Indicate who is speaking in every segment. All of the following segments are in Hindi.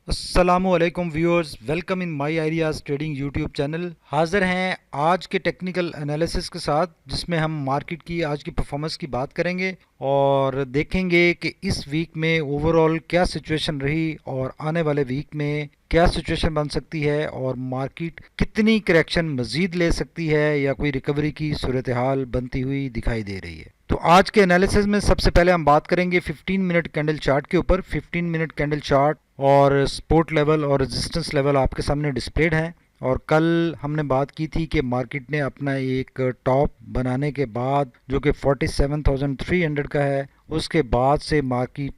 Speaker 1: अस्सलामुअलैकुम viewers, welcome in my ideas trading YouTube channel. हाजिर हैं आज के टेक्निकल एनालिसिस के साथ, जिसमें हम मार्केट की आज की परफॉर्मेंस की बात करेंगे और देखेंगे कि इस वीक में ओवरऑल क्या सिचुएशन रही और आने वाले वीक में क्या सिचुएशन बन सकती है और मार्केट कितनी करेक्शन मजीद ले सकती है या कोई रिकवरी की सूरत हाल बनती हुई दिखाई दे रही है। तो आज के एनालिसिस में सबसे पहले हम बात करेंगे 15 मिनट कैंडल चार्ट के ऊपर। 15 मिनट कैंडल चार्ट और सपोर्ट लेवल और रेजिस्टेंस लेवल आपके सामने डिस्प्लेड हैं। और कल हमने बात की थी कि मार्केट ने अपना एक टॉप बनाने के बाद, जो कि 47,300 का है, उसके बाद से मार्केट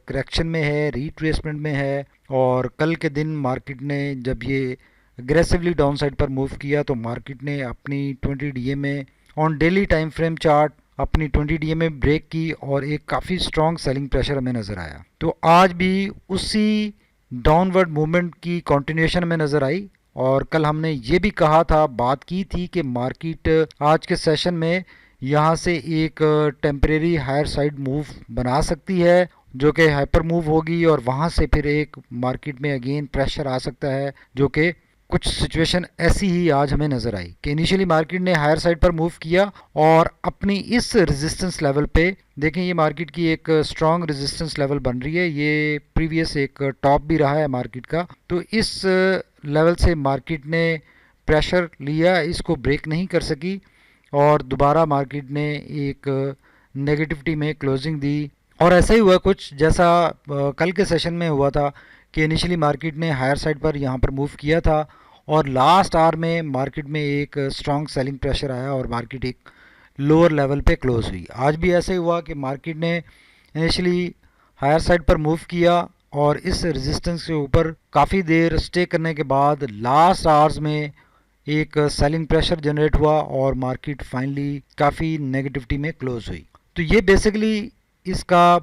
Speaker 1: करेक्शन में है, रीट्रेसमेंट में है। और कल के दिन मार्केट ने जब ये अग्रेसिवली डाउन साइड पर मूव किया तो मार्केट ने अपनी 20 डीए में on daily time frame chart अपनी 20 डीए में ब्रेक की और एक काफ़ी स्ट्रॉन्ग सेलिंग प्रेशर हमें नज़र आया। तो आज भी उसी डाउनवर्ड मूवमेंट की कंटिन्यूएशन में नज़र आई। और कल हमने ये भी कहा था, बात की थी कि मार्केट आज के सेशन में यहाँ से एक टेम्परेरी हायर साइड मूव बना सकती है, जो कि हाइपर मूव होगी और वहाँ से फिर एक मार्केट में अगेन प्रेशर आ सकता है, जो कि कुछ सिचुएशन ऐसी ही आज हमें नज़र आई कि इनिशियली मार्केट ने हायर साइड पर मूव किया और अपनी इस रेजिस्टेंस लेवल पे देखें, ये मार्केट की एक स्ट्रॉन्ग रेजिस्टेंस लेवल बन रही है। ये प्रीवियस एक टॉप भी रहा है मार्केट का। तो इस लेवल से मार्केट ने प्रेशर लिया, इसको ब्रेक नहीं कर सकी और दोबारा मार्केट ने एक नेगेटिविटी में क्लोजिंग दी। और ऐसा ही हुआ कुछ जैसा कल के सेशन में हुआ था कि इनिशियली मार्केट ने हायर साइड पर यहाँ पर मूव किया था और लास्ट आवर में मार्केट में एक स्ट्रॉन्ग सेलिंग प्रेशर आया और मार्केट एक लोअर लेवल पे क्लोज हुई। आज भी ऐसे ही हुआ कि मार्केट ने इनिशियली हायर साइड पर मूव किया और इस रेजिस्टेंस के ऊपर काफ़ी देर स्टे करने के बाद लास्ट आवर्स में एक सेलिंग प्रेशर जनरेट हुआ और मार्केट फाइनली काफ़ी नेगेटिविटी में क्लोज हुई। तो ये बेसिकली इसका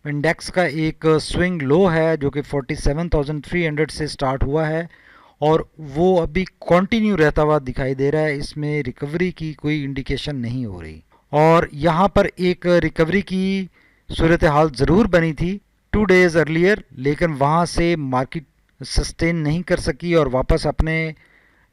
Speaker 1: इंडेक्स का एक स्विंग लो है, जो कि 47,300 से स्टार्ट हुआ है और वो अभी कंटिन्यू रहता हुआ दिखाई दे रहा है। इसमें रिकवरी की कोई इंडिकेशन नहीं हो रही और यहाँ पर एक रिकवरी की सूरत हाल ज़रूर बनी थी 2 डेज अर्लियर, लेकिन वहाँ से मार्केट सस्टेन नहीं कर सकी और वापस अपने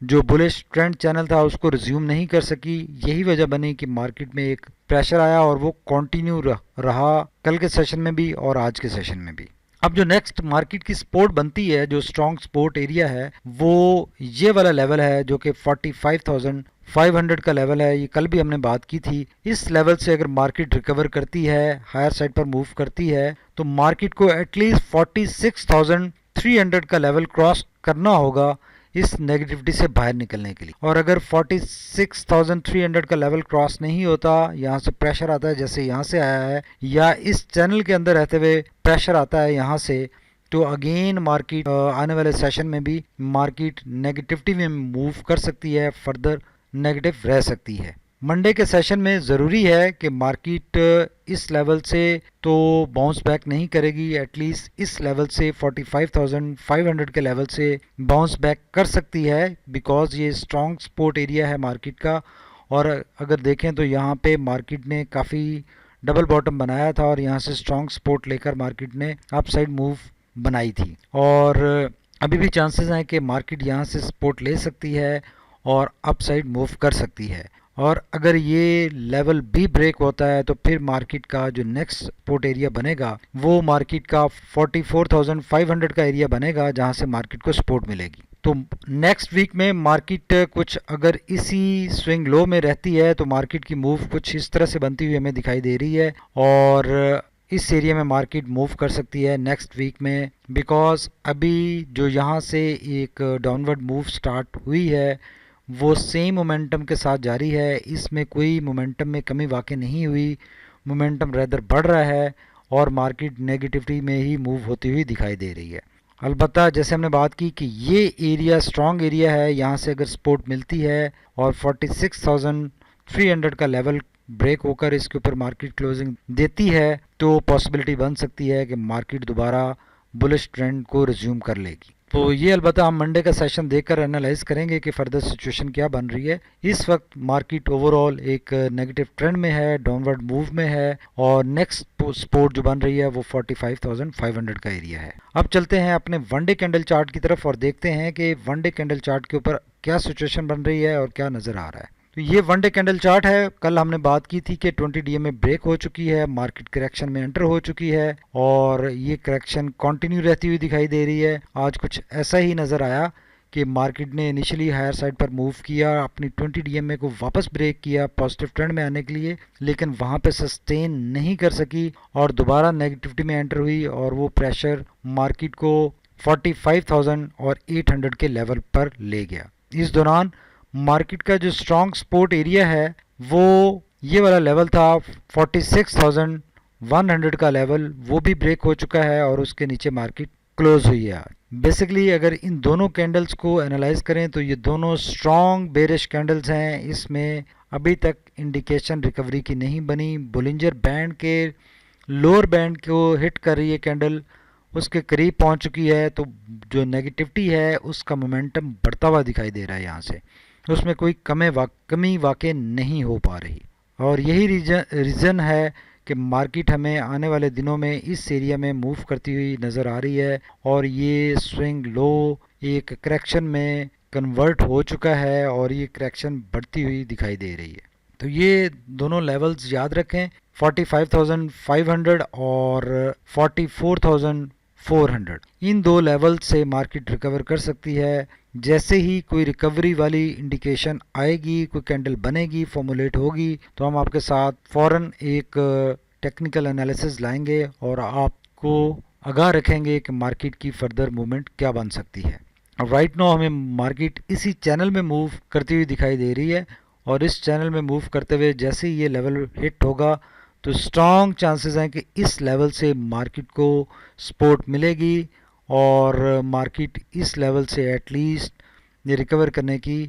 Speaker 1: जो बुलिश ट्रेंड चैनल था उसको रिज्यूम नहीं कर सकी। यही वजह बनी कि मार्केट में एक प्रेशर आया और वो कंटिन्यू रहा कल के सेशन में भी और आज के सेशन में भी। अब जो नेक्स्ट मार्केट की सपोर्ट बनती है, जो स्ट्रॉन्ग सपोर्ट एरिया है, वो ये वाला लेवल है जो कि 45,500 का लेवल है। ये कल भी हमने बात की थी। इस लेवल से अगर मार्केट रिकवर करती है, हायर साइड पर मूव करती है, तो मार्केट को एटलीस्ट 46,300 का लेवल क्रॉस करना होगा इस नेगेटिविटी से बाहर निकलने के लिए। और अगर 46,300 का लेवल क्रॉस नहीं होता, यहाँ से प्रेशर आता है जैसे यहाँ से आया है, या इस चैनल के अंदर रहते हुए प्रेशर आता है यहाँ से, तो अगेन मार्केट आने वाले सेशन में भी मार्केट नेगेटिविटी में मूव कर सकती है, फर्दर नेगेटिव रह सकती है। मंडे के सेशन में ज़रूरी है कि मार्केट इस लेवल से तो बाउंस बैक नहीं करेगी, एटलीस्ट इस लेवल से 45,500 के लेवल से बाउंस बैक कर सकती है, बिकॉज ये स्ट्रॉन्ग सपोर्ट एरिया है मार्केट का। और अगर देखें तो यहाँ पे मार्केट ने काफ़ी डबल बॉटम बनाया था और यहाँ से स्ट्रॉन्ग सपोर्ट लेकर मार्केट ने अप साइड मूव बनाई थी और अभी भी चांसेस हैं कि मार्केट यहाँ से सपोर्ट ले सकती है और अप साइड मूव कर सकती है। और अगर ये लेवल भी ब्रेक होता है तो फिर मार्केट का जो नेक्स्ट सपोर्ट एरिया बनेगा वो मार्केट का 44,500 का एरिया बनेगा, जहां से मार्केट को सपोर्ट मिलेगी। तो नेक्स्ट वीक में मार्केट कुछ अगर इसी स्विंग लो में रहती है तो मार्केट की मूव कुछ इस तरह से बनती हुई हमें दिखाई दे रही है और इस एरिया में मार्केट मूव कर सकती है नेक्स्ट वीक में, बिकॉज अभी जो यहाँ से एक डाउनवर्ड मूव स्टार्ट हुई है वो सेम मोमेंटम के साथ जारी है। इसमें कोई मोमेंटम में कमी वाक़ई नहीं हुई, मोमेंटम रेदर बढ़ रहा है और मार्केट नेगेटिविटी में ही मूव होती हुई दिखाई दे रही है। अलबत्ता जैसे हमने बात की कि ये एरिया स्ट्रॉन्ग एरिया है, यहाँ से अगर सपोर्ट मिलती है और 46,300 का लेवल ब्रेक होकर इसके ऊपर मार्केट क्लोजिंग देती है तो पॉसिबिलिटी बन सकती है कि मार्केट दोबारा बुलिश ट्रेंड को रिज्यूम कर लेगी। तो ये अलबत्ता हम मंडे का सेशन देखकर एनालाइज करेंगे कि फर्दर सिचुएशन क्या बन रही है। इस वक्त मार्केट ओवरऑल एक नेगेटिव ट्रेंड में है, डाउनवर्ड मूव में है, और नेक्स्ट सपोर्ट जो बन रही है वो 45,500 का एरिया है। अब चलते हैं अपने वन डे कैंडल चार्ट की तरफ और देखते हैं कि वन डे कैंडल चार्ट के ऊपर क्या सिचुएशन बन रही है और क्या नज़र आ रहा है। तो ये वन डे कैंडल चार्ट है। कल हमने बात की थी कि 20 डीएमए ब्रेक हो चुकी है, मार्केट करेक्शन में एंटर हो चुकी है और ये करेक्शन कंटिन्यू रहती हुई दिखाई दे रही है। आज कुछ ऐसा ही नज़र आया कि मार्केट ने इनिशियली हायर साइड पर मूव किया, अपनी 20 डीएमए को वापस ब्रेक किया पॉजिटिव ट्रेंड में आने के लिए, लेकिन वहां पे सस्टेन नहीं कर सकी और दोबारा नेगेटिविटी में एंटर हुई और वो प्रेशर मार्केट को 45,800 के लेवल पर ले गया। इस दौरान मार्केट का जो स्ट्रॉन्ग सपोर्ट एरिया है वो ये वाला लेवल था 46,100 का लेवल, वो भी ब्रेक हो चुका है और उसके नीचे मार्केट क्लोज हुई है। बेसिकली अगर इन दोनों कैंडल्स को एनालाइज करें तो ये दोनों स्ट्रॉन्ग बेरिश कैंडल्स हैं। इसमें अभी तक इंडिकेशन रिकवरी की नहीं बनी। बोलिंजर बैंड के लोअर बैंड को हिट कर रही है कैंडल, उसके करीब पहुंच चुकी है, तो जो नेगेटिविटी है उसका मोमेंटम बढ़ता हुआ दिखाई दे रहा है। यहाँ से उसमें कोई कमी वाक़ई नहीं हो पा रही और यही रीज़न है कि मार्केट हमें आने वाले दिनों में इस एरिया में मूव करती हुई नज़र आ रही है और ये स्विंग लो एक करेक्शन में कन्वर्ट हो चुका है और ये करेक्शन बढ़ती हुई दिखाई दे रही है। तो ये दोनों लेवल्स याद रखें, 45,500 और 44,400। इन दो लेवल से मार्केट रिकवर कर सकती है। जैसे ही कोई रिकवरी वाली इंडिकेशन आएगी, कोई कैंडल बनेगी, फॉर्मुलेट होगी, तो हम आपके साथ फौरन एक टेक्निकल एनालिसिस लाएंगे और आपको आगाह रखेंगे कि मार्केट की फर्दर मूवमेंट क्या बन सकती है। राइट नाउ हमें मार्केट इसी चैनल में मूव करती हुई दिखाई दे रही है और इस चैनल में मूव करते हुए जैसे ही ये लेवल हिट होगा तो स्ट्रॉन्ग चांसेस हैं कि इस लेवल से मार्केट को सपोर्ट मिलेगी और मार्केट इस लेवल से एटलीस्ट ये रिकवर करने की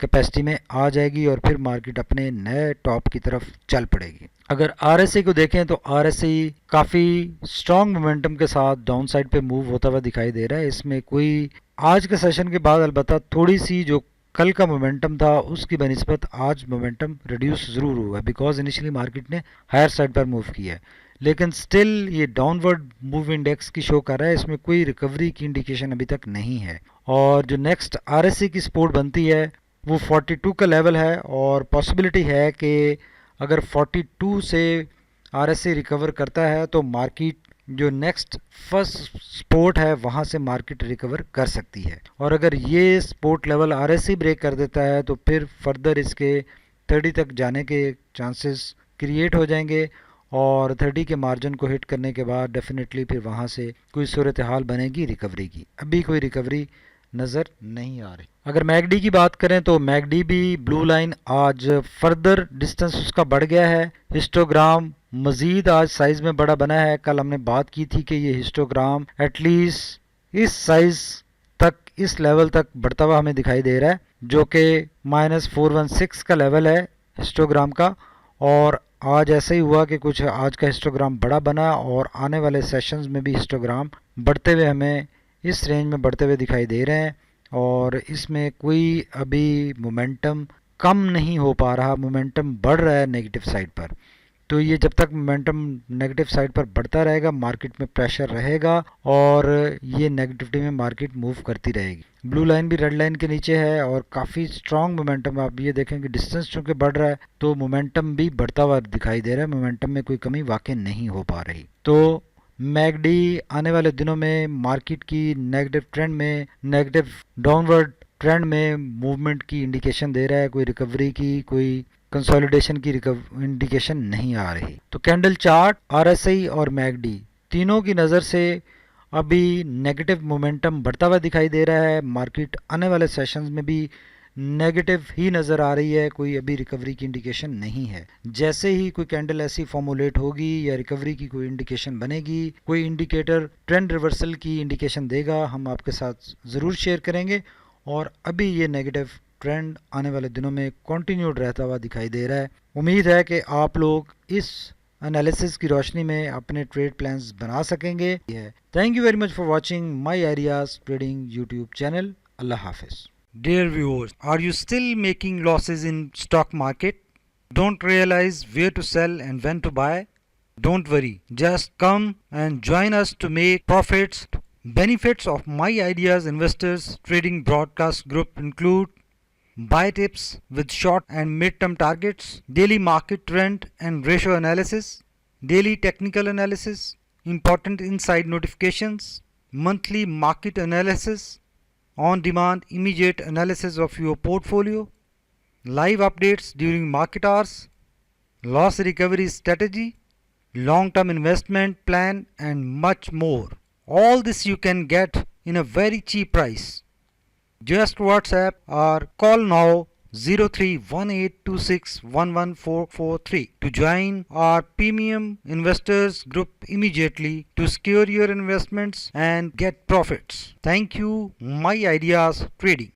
Speaker 1: कैपेसिटी में आ जाएगी और फिर मार्केट अपने नए टॉप की तरफ चल पड़ेगी। अगर आरएसआई को देखें तो आरएसआई काफ़ी स्ट्रॉन्ग मोमेंटम के साथ डाउन साइड पे मूव होता हुआ दिखाई दे रहा है। इसमें कोई आज के सेशन के बाद अलबत्ता थोड़ी सी जो कल का मोमेंटम था उसकी बनिस्बत आज मोमेंटम रिड्यूस ज़रूर हुआ है, बिकॉज इनिशियली मार्केट ने हायर साइड पर मूव किया है, लेकिन स्टिल ये डाउनवर्ड मूव इंडेक्स की शो कर रहा है। इसमें कोई रिकवरी की इंडिकेशन अभी तक नहीं है और जो नेक्स्ट आरएसआई की सपोर्ट बनती है वो 42 का लेवल है और पॉसिबिलिटी है कि अगर 42 से आरएसआई रिकवर करता है तो मार्केट जो नेक्स्ट फर्स्ट सपोर्ट है वहां से मार्केट रिकवर कर सकती है और अगर ये सपोर्ट लेवल आरएसआई ब्रेक कर देता है तो फिर फर्दर इसके 30 तक जाने के चांसेस क्रिएट हो जाएंगे और 30 के मार्जिन को हिट करने के बाद डेफिनेटली फिर वहां से कोई सूरत हाल बनेगी रिकवरी की। अभी कोई रिकवरी नज़र नहीं आ रही। अगर मैगडी की बात करें तो मैगडी भी ब्लू लाइन आज फर्दर डिस्टेंस उसका बढ़ गया है। हिस्टोग्राम मजीद आज साइज में बड़ा बना है। कल हमने बात की थी कि ये हिस्टोग्राम एटलीस्ट इस साइज तक, इस लेवल तक बढ़ता हुआ हमें दिखाई दे रहा है जो कि -416 का लेवल है हिस्टोग्राम का और आज ऐसा ही हुआ कि कुछ आज का हिस्टोग्राम बड़ा बना और आने वाले सेशंस में भी हिस्टोग्राम बढ़ते हुए हमें इस रेंज में बढ़ते हुए दिखाई दे रहे हैं और इसमें कोई अभी मोमेंटम कम नहीं हो पा रहा, मोमेंटम बढ़ रहा है नेगेटिव साइड पर। तो ये जब तक मोमेंटम नेगेटिव साइड पर बढ़ता रहेगा मार्केट में प्रेशर रहेगा और ये नेगेटिविटी में मार्केट मूव करती रहेगी। ब्लू लाइन भी रेड लाइन के नीचे है और काफ़ी स्ट्रॉन्ग मोमेंटम, आप ये देखेंगे डिस्टेंस चूँकि बढ़ रहा है तो मोमेंटम भी बढ़ता हुआ दिखाई दे रहा है। मोमेंटम में कोई कमी वाकई नहीं हो पा रही। तो मैगडी आने वाले दिनों में मार्केट की नेगेटिव ट्रेंड में, नेगेटिव डाउनवर्ड ट्रेंड में मूवमेंट की इंडिकेशन दे रहा है। कोई रिकवरी की, कोई कंसोलिडेशन की इंडिकेशन नहीं आ रही। तो कैंडल चार्ट, आरएसआई और मैगडी तीनों की नज़र से अभी नेगेटिव मोमेंटम बढ़ता हुआ दिखाई दे रहा है। मार्केट आने वाले सेशंस में भी नेगेटिव ही नज़र आ रही है, कोई अभी रिकवरी की इंडिकेशन नहीं है। जैसे ही कोई कैंडल ऐसी फॉर्मुलेट होगी या रिकवरी की कोई इंडिकेशन बनेगी, कोई इंडिकेटर ट्रेंड रिवर्सल की इंडिकेशन देगा, हम आपके साथ ज़रूर शेयर करेंगे। और अभी ये नेगेटिव ट्रेंड आने वाले दिनों में कंटिन्यूड रहता हुआ दिखाई दे रहा है। उम्मीद है कि आप लोग इस एनालिसिस की रोशनी में अपने ट्रेड प्लान्स बना सकेंगे। Thank you very much for watching My Ideas Trading YouTube channel. Allah Hafiz. Dear viewers, are you still making losses in stock market? Don't realize where to sell and when to buy? Don't worry, just come and join us to make profits. Benefits of My Ideas Investors Trading Broadcast Group include buy tips with short and mid-term targets, daily market trend and ratio analysis, daily technical analysis, important inside notifications, monthly market analysis, on-demand immediate analysis of your portfolio, live updates during market hours, loss recovery strategy, long-term investment plan and much more. All this you can get in a very cheap price. Just WhatsApp or call now 0318261143 to join our premium investors group immediately to secure your investments and get profits. Thank you, My Ideas Trading.